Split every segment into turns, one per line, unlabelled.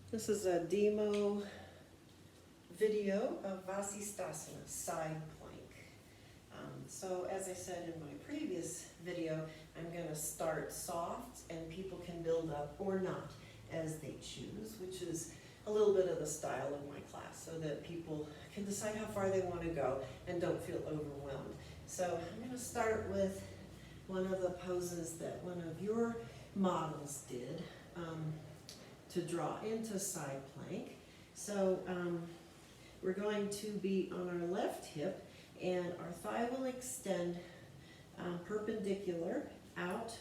This is a demo video of Vasisthasana, side plank. So as I said in my previous video, I'm going to start soft and people can build up or not as they choose, which is a little bit of the style of my class so that people can decide how far they want to go and don't feel overwhelmed. So I'm going to start with one of the poses that one of your models did to draw into side plank. So we're going to be on our left hip and our thigh will extend perpendicular out,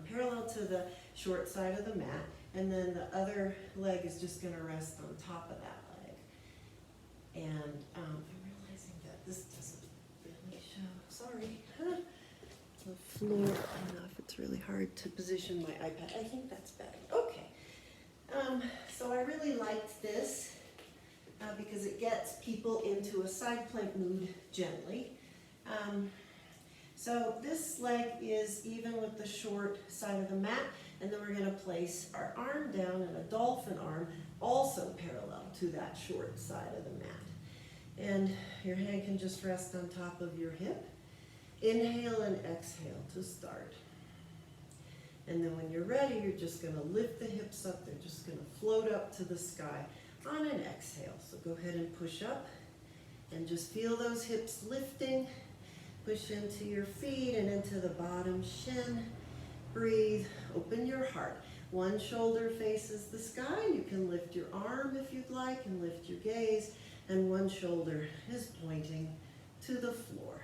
parallel to the short side of the mat, and then the other leg is just going to rest on top of that leg. And I'm realizing that this doesn't really show, sorry. The floor, I don't know if it's really hard to position my iPad. I think that's better. Okay. So I really liked this because it gets people into a side plank mood gently. So this leg is even with the short side of the mat, and then we're going to place our arm down in a dolphin arm, also parallel to that short side of the mat. And your hand can just rest on top of your hip. Inhale and exhale to start. And then when you're ready, you're just going to lift the hips up. They're just going to float up to the sky on an exhale. So go ahead and push up and just feel those hips lifting. Push into your feet and into the bottom shin. Breathe, open your heart. One shoulder faces the sky. You can lift your arm if you'd like and lift your gaze. And one shoulder is pointing to the floor.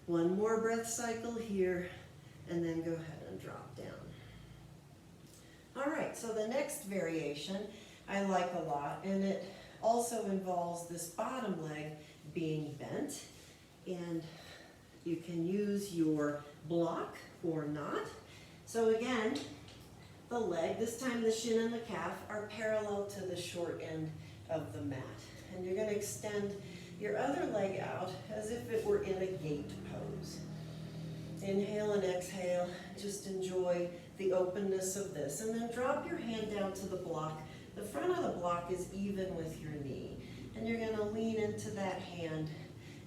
One more breath cycle here, and then go ahead and drop down. All right, so the next variation I like a lot, and it also involves this bottom leg being bent, and you can use your block or not. So again, the leg, this time the shin and the calf, are parallel to the short end of the mat. And you're going to extend your other leg out as if it were in a gate pose. Inhale and exhale, just enjoy the openness of this. And then drop your hand down to the block. The front of the block is even with your knee. And you're going to lean into that hand,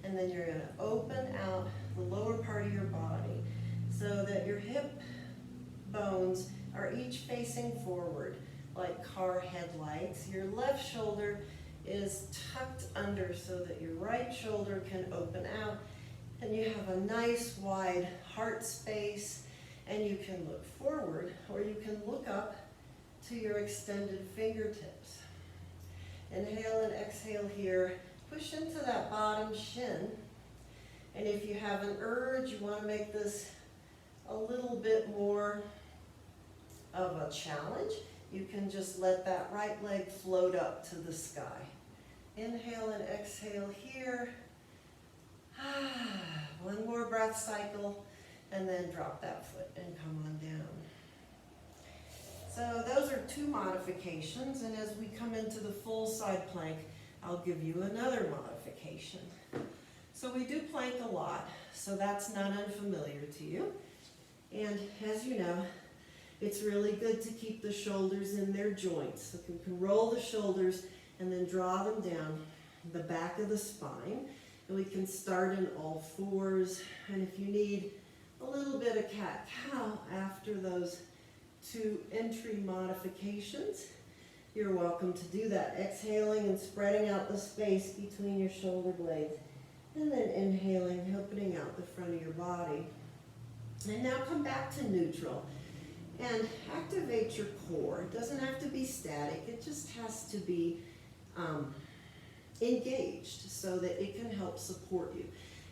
and then you're going to open out the lower part of your body so that your hip bones are each facing forward like car headlights. Your left shoulder is tucked under so that your right shoulder can open out, and you have a nice wide heart space, and you can look forward or you can look up to your extended fingertips. Inhale and exhale here. Push into that bottom shin, and if you have an urge, you want to make this a little bit more of a challenge, you can just let that right leg float up to the sky. Inhale and exhale here. One more breath cycle, and then drop that foot and come on down. So those are two modifications, and as we come into the full side plank, I'll give you another modification. So we do plank a lot, so that's not unfamiliar to you. And as you know, it's really good to keep the shoulders in their joints. So you can roll the shoulders and then draw them down the back of the spine. And we can start in all fours. And if you need a little bit of cat-cow after those two entry modifications, you're welcome to do that. Exhaling and spreading out the space between your shoulder blades. And then inhaling, opening out the front of your body. And now come back to neutral. And activate your core. It doesn't have to be static. It just has to be engaged so that it can help support you.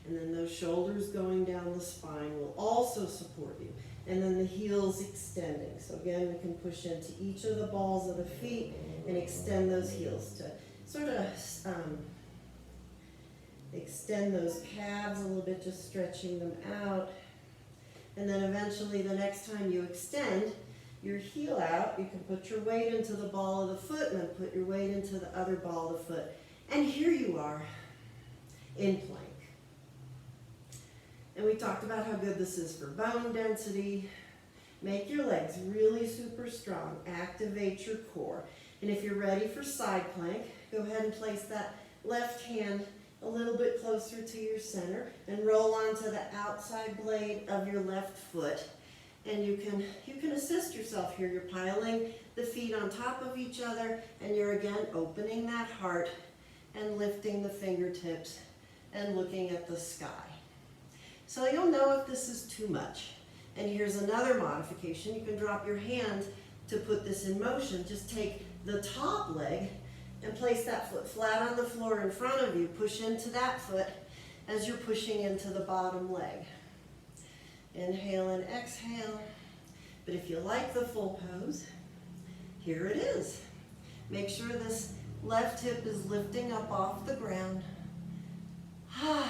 And then those shoulders going down the spine will also support you. And then the heels extending. So again, we can push into each of the balls of the feet and extend those heels to sort of extend those calves a little bit, just stretching them out. And then eventually the next time you extend your heel out, you can put your weight into the ball of the foot and then put your weight into the other ball of the foot. And here you are in plank. And we talked about how good this is for bone density. Make your legs really super strong. Activate your core. And if you're ready for side plank, go ahead and place that left hand a little bit closer to your center and roll onto the outside blade of your left foot. And you can assist yourself here. You're piling the feet on top of each other, and you're again opening that heart and lifting the fingertips and looking at the sky. So you'll know if this is too much. And here's another modification. You can drop your hand to put this in motion. Just take the top leg and place that foot flat on the floor in front of you. Push into that foot as you're pushing into the bottom leg. Inhale and exhale. But if you like the full pose, here it is. Make sure this left hip is lifting up off the ground. And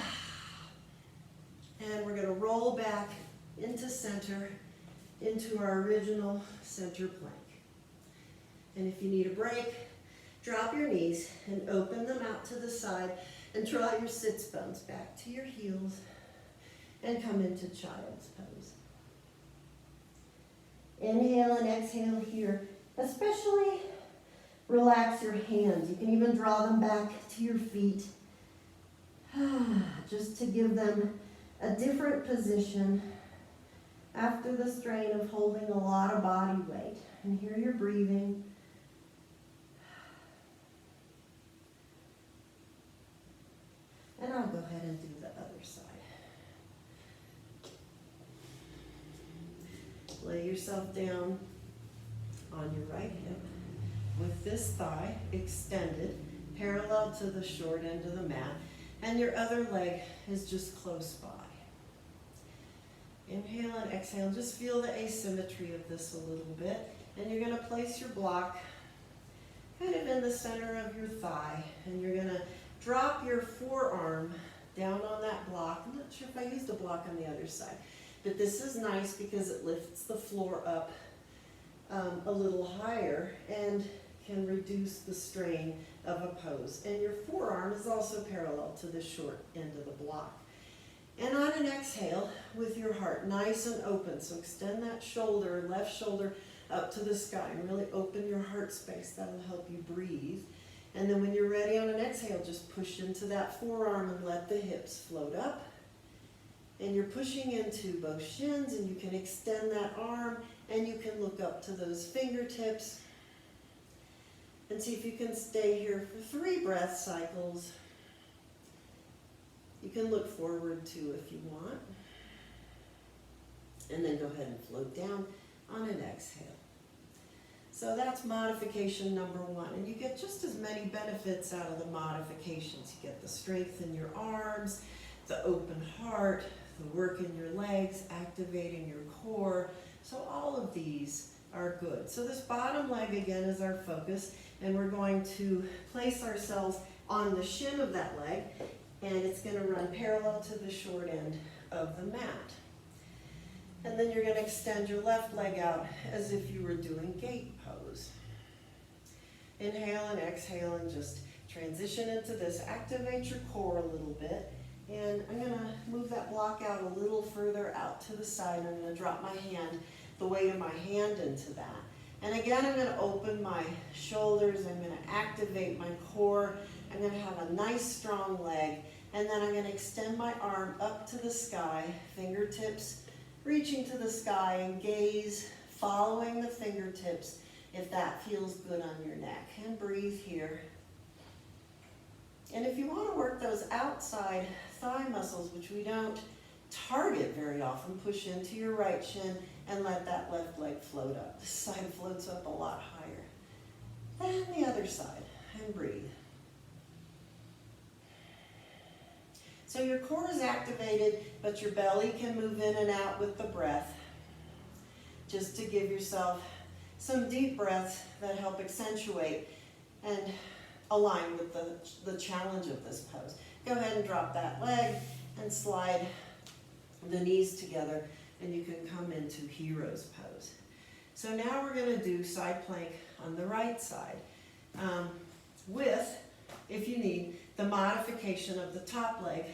we're going to roll back into center, into our original center plank. And if you need a break, drop your knees and open them out to the side and draw your sits bones back to your heels and come into child's pose. Inhale and exhale here. Especially relax your hands. You can even draw them back to your feet just to give them a different position after the strain of holding a lot of body weight. And here you're breathing. And I'll go ahead and do the other side. Lay yourself down on your right hip with this thigh extended parallel to the short end of the mat, and your other leg is just close by. Inhale and exhale. Just feel the asymmetry of this a little bit, and you're going to place your block kind of in the center of your thigh, and you're going to drop your forearm down on that block. I'm not sure if I used a block on the other side, but this is nice because it lifts the floor up a little higher and can reduce the strain of a pose. And your forearm is also parallel to the short end of the block. And on an exhale, with your heart nice and open, so extend that shoulder, left shoulder up to the sky, and really open your heart space. That'll help you breathe. And then when you're ready on an exhale, just push into that forearm and let the hips float up. And you're pushing into both shins, and you can extend that arm, and you can look up to those fingertips. And see if you can stay here for 3 breath cycles. You can look forward too if you want. And then go ahead and float down on an exhale. So that's modification number 1. And you get just as many benefits out of the modifications. You get the strength in your arms, the open heart, the work in your legs, activating your core. So all of these are good. So this bottom leg again is our focus, and we're going to place ourselves on the shin of that leg, and it's going to run parallel to the short end of the mat. And then you're going to extend your left leg out as if you were doing gate pose. Inhale and exhale and just transition into this. Activate your core a little bit. And I'm going to move that block out a little further out to the side. I'm going to drop my hand, the weight of my hand into that. And again, I'm going to open my shoulders. I'm going to activate my core. I'm going to have a nice strong leg. And then I'm going to extend my arm up to the sky, fingertips reaching to the sky, and gaze following the fingertips if that feels good on your neck. And breathe here. And if you want to work those outside thigh muscles, which we don't target very often, push into your right shin and let that left leg float up. This side floats up a lot higher than the other side. And breathe. So your core is activated, but your belly can move in and out with the breath, just to give yourself some deep breaths that help accentuate and align with the challenge of this pose. Go ahead and drop that leg and slide the knees together, and you can come into hero's pose. So now we're going to do side plank on the right side with, if you need, the modification of the top leg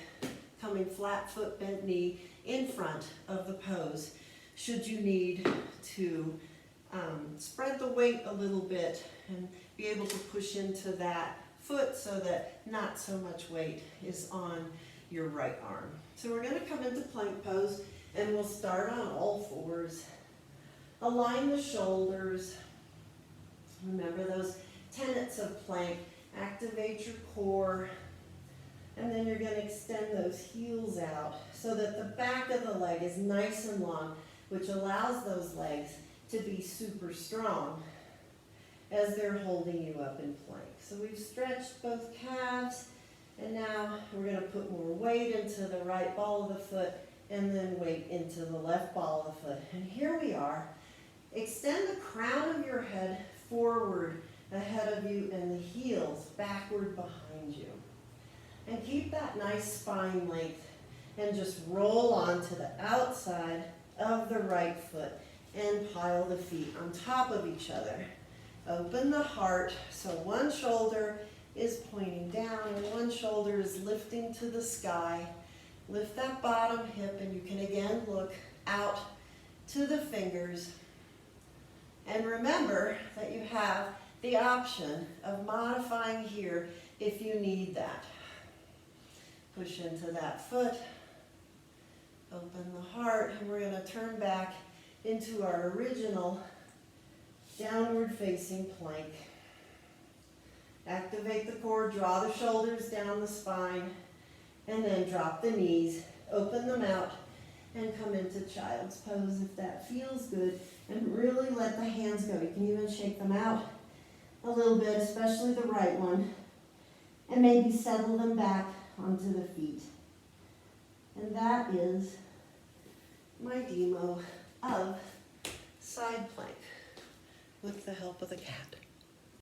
coming flat foot, bent knee in front of the pose. should you need to spread the weight a little bit and be able to push into that foot so that not so much weight is on your right arm. So we're going to come into plank pose, and we'll start on all fours. Align the shoulders. Remember those tenets of plank. Activate your core. And then you're going to extend those heels out so that the back of the leg is nice and long, which allows those legs to be super strong as they're holding you up in plank. So we've stretched both calves, and now we're going to put more weight into the right ball of the foot and then weight into the left ball of the foot. And here we are. Extend the crown of your head forward ahead of you and the heels backward behind you. And keep that nice spine length and just roll onto the outside of the right foot and pile the feet on top of each other. Open the heart so one shoulder is pointing down and one shoulder is lifting to the sky. Lift that bottom hip, and you can again look out to the fingers. And remember that you have the option of modifying here if you need that. Push into that foot. Open the heart, and we're going to turn back into our original downward facing plank. Activate the core, draw the shoulders down the spine, and then drop the knees, open them out, and come into child's pose if that feels good. And really let the hands go. You can even shake them out a little bit, especially the right one, and maybe settle them back onto the feet. And that is my demo of side plank with the help of the cat.